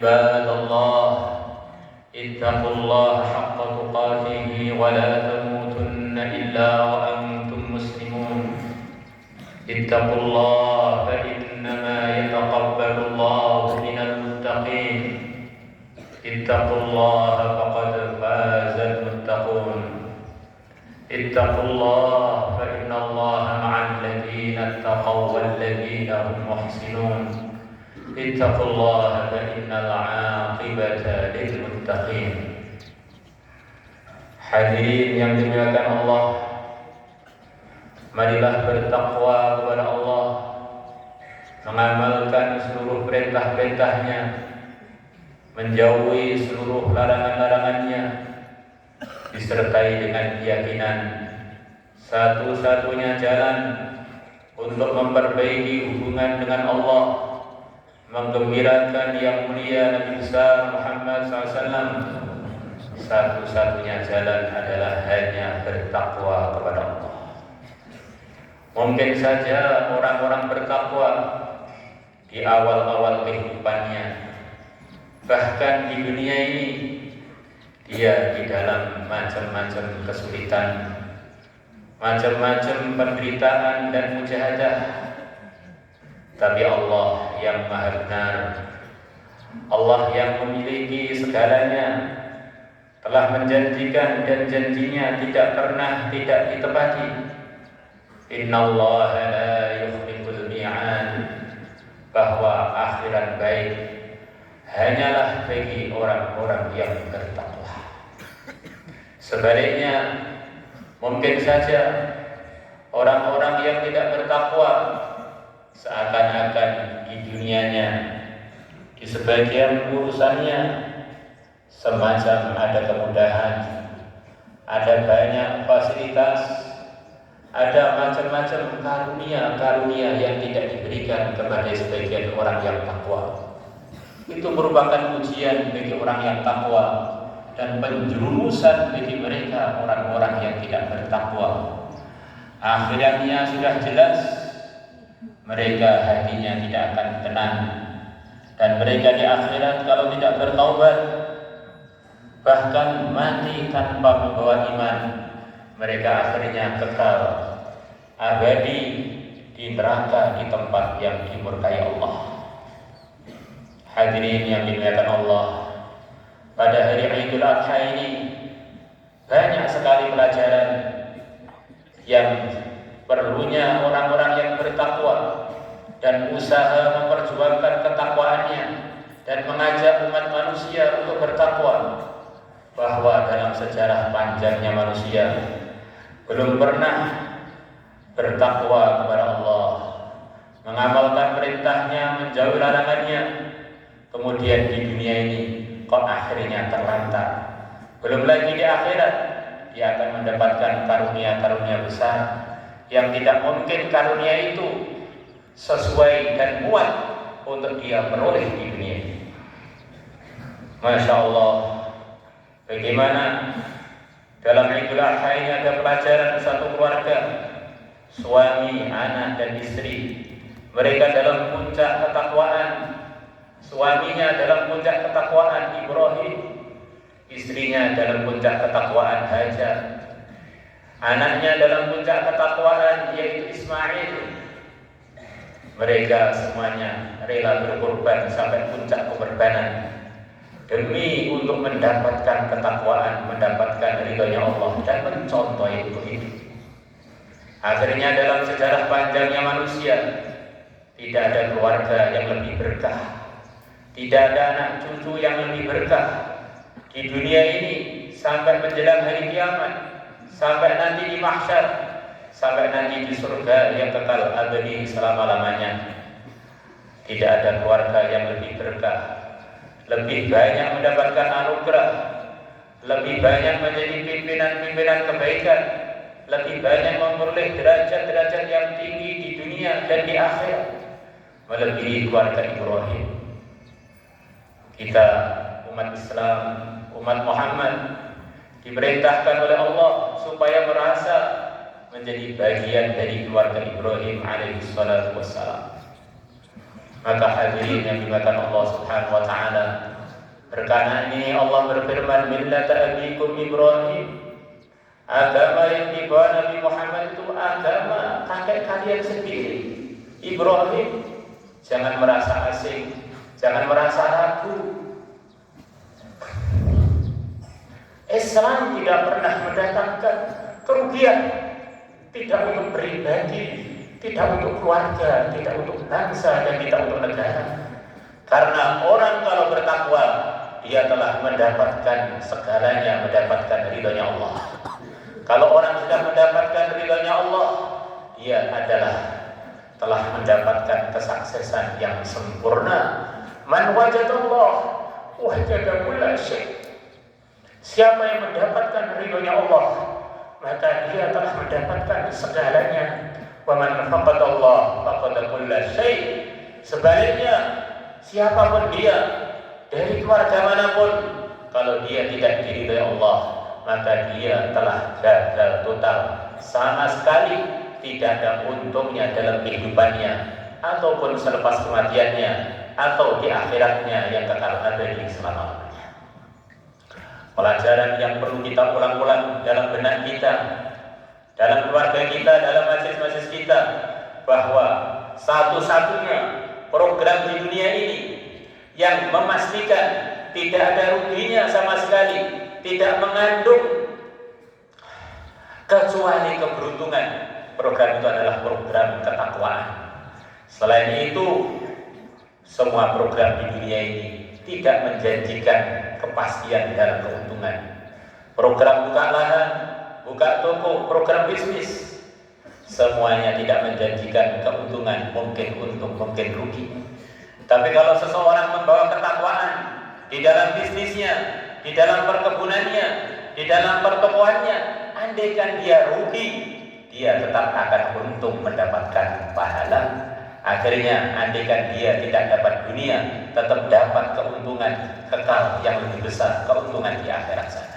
عباد الله اتقوا الله حق تقاته ولا تموتن إلا وأنتم مسلمون اتقوا الله فإنما يتقبل الله من المتقين اتقوا الله فقد فاز المتقون اتقوا الله فإن الله مع الذين اتقوا والذين هم محسنون اتقوا الله فإن العاقبة للمتقين. Hadirin yang dimuliakan Allah, marilah bertakwa kepada Allah, mengamalkan seluruh perintah-perintahnya, menjauhi seluruh larangan-larangannya, disertai dengan keyakinan satu-satunya jalan untuk memperbaiki hubungan dengan Allah, menggembirakan yang mulia Nabi besar Muhammad SAW. Satu-satunya jalan adalah hanya bertakwa kepada Allah. Mungkin saja orang-orang bertakwa di awal-awal kehidupannya, bahkan di dunia ini dia di dalam macam-macam kesulitan, macam-macam penderitaan dan mujahadah. Tapi Allah yang Maha Benar, Allah yang memiliki segalanya, telah menjanjikan dan janjinya tidak pernah tidak ditepati. Innallaha la yukhliful mi'ad, bahwa akhirat baik hanyalah bagi orang-orang yang bertakwa. Sebaliknya, mungkin saja orang-orang yang tidak bertakwa seakan-akan di dunianya, di sebagian urusannya, semacam ada kemudahan, ada banyak fasilitas, ada macam-macam karunia-karunia yang tidak diberikan kepada sebagian orang yang takwa. Itu merupakan ujian bagi orang yang takwa dan penjerumusan bagi mereka orang-orang yang tidak bertakwa. Akhirnya sudah jelas, mereka hatinya tidak akan tenang, dan mereka di akhirat kalau tidak bertaubat, bahkan mati tanpa membawa iman, mereka akhirnya kekal abadi di neraka, di tempat yang dimurkai Allah. Hadirin yang dimuliakan Allah, pada hari Idul Adha ini banyak sekali pelajaran yang perlunya orang-orang yang bertakwa dan usaha memperjuangkan ketakwaannya dan mengajak umat manusia untuk bertakwa, bahwa dalam sejarah panjangnya manusia belum pernah bertakwa kepada Allah, mengamalkan perintahnya, menjauhi larangannya, kemudian di dunia ini kok akhirnya terlantar. Belum lagi di akhirat dia akan mendapatkan karunia-karunia besar yang tidak mungkin karunia itu sesuai dan muat untuk dia peroleh di dunia ini. Masya Allah, bagaimana dalam Idul Adha ini ada pelajaran satu keluarga, suami, anak, dan istri. Mereka dalam puncak ketakwaan. Suaminya dalam puncak ketakwaan Ibrahim, istrinya dalam puncak ketakwaan Hajar, anaknya dalam puncak ketakwaan yaitu Ismail. Mereka semuanya rela berkorban sampai puncak pengorbanan demi untuk mendapatkan ketakwaan, mendapatkan ridhonya Allah dan mencontoh itu. Akhirnya dalam sejarah panjangnya manusia tidak ada keluarga yang lebih berkah, tidak ada anak cucu yang lebih berkah di dunia ini sampai menjelang hari kiamat, sampai nanti di mahsyar, sampai nanti di surga yang kekal abadi selama-lamanya. Tidak ada keluarga yang lebih berkah, lebih banyak mendapatkan anugerah, lebih banyak menjadi pimpinan-pimpinan kebaikan, lebih banyak memperoleh derajat-derajat yang tinggi di dunia dan di akhirat, melebihi keluarga Ibrahim. Kita umat Islam, umat Muhammad, diperintahkan oleh Allah supaya merasa menjadi bagian dari keluarga Ibrahim alaihi salatu wassalam. Maka hadirin yang dimuliakan Allah Subhanahu wa taala, Berkana ini Allah berfirman, millata abikum Ibrahim. Agama yang dibawa Nabi Muhammad itu agama kakek kalian sendiri, Ibrahim. Jangan merasa asing, jangan merasa ragu. Islam tidak pernah mendatangkan kerugian, tidak untuk pribadi, tidak untuk keluarga, tidak untuk bangsa, dan tidak untuk negara. Karena orang kalau bertakwa, dia telah mendapatkan segalanya, mendapatkan ridhonya Allah. Kalau orang sudah mendapatkan ridhonya Allah, dia adalah telah mendapatkan kesuksesan yang sempurna. Man wajadallah wajada kulla syai'. Siapa yang mendapatkan ridhonya Allah, maka dia telah mendapatkan segalanya. Wa man faqadallah faqada kulla syai'. Sebaliknya, siapapun dia, dari keluarga manapun, kalau dia tidak diridhoi Allah, maka dia telah gagal total. Sama sekali tidak ada untungnya dalam kehidupannya, ataupun selepas kematiannya, atau di akhiratnya yang kekal abadi selama-lamanya. Pelajaran yang perlu kita ulang-ulang dalam benak kita, dalam keluarga kita, dalam majlis-majlis kita, bahwa satu-satunya program di dunia ini yang memastikan tidak ada ruginya sama sekali, tidak mengandung kecuali keberuntungan, program itu adalah program ketakwaan. Selain itu, semua program di dunia ini tidak menjanjikan kepastian dalam keuntungan. Program buka lahan, buka toko, program bisnis, semuanya tidak menjanjikan keuntungan, mungkin untung, mungkin rugi. Tapi kalau seseorang membawa ketakwaan di dalam bisnisnya, di dalam perkebunannya, di dalam pertokoannya, andaikan dia rugi, dia tetap akan untung mendapatkan pahala. Akhirnya andaikan dia tidak dapat dunia, tetap dapat keuntungan kekal yang lebih besar, keuntungan di akhirat sana.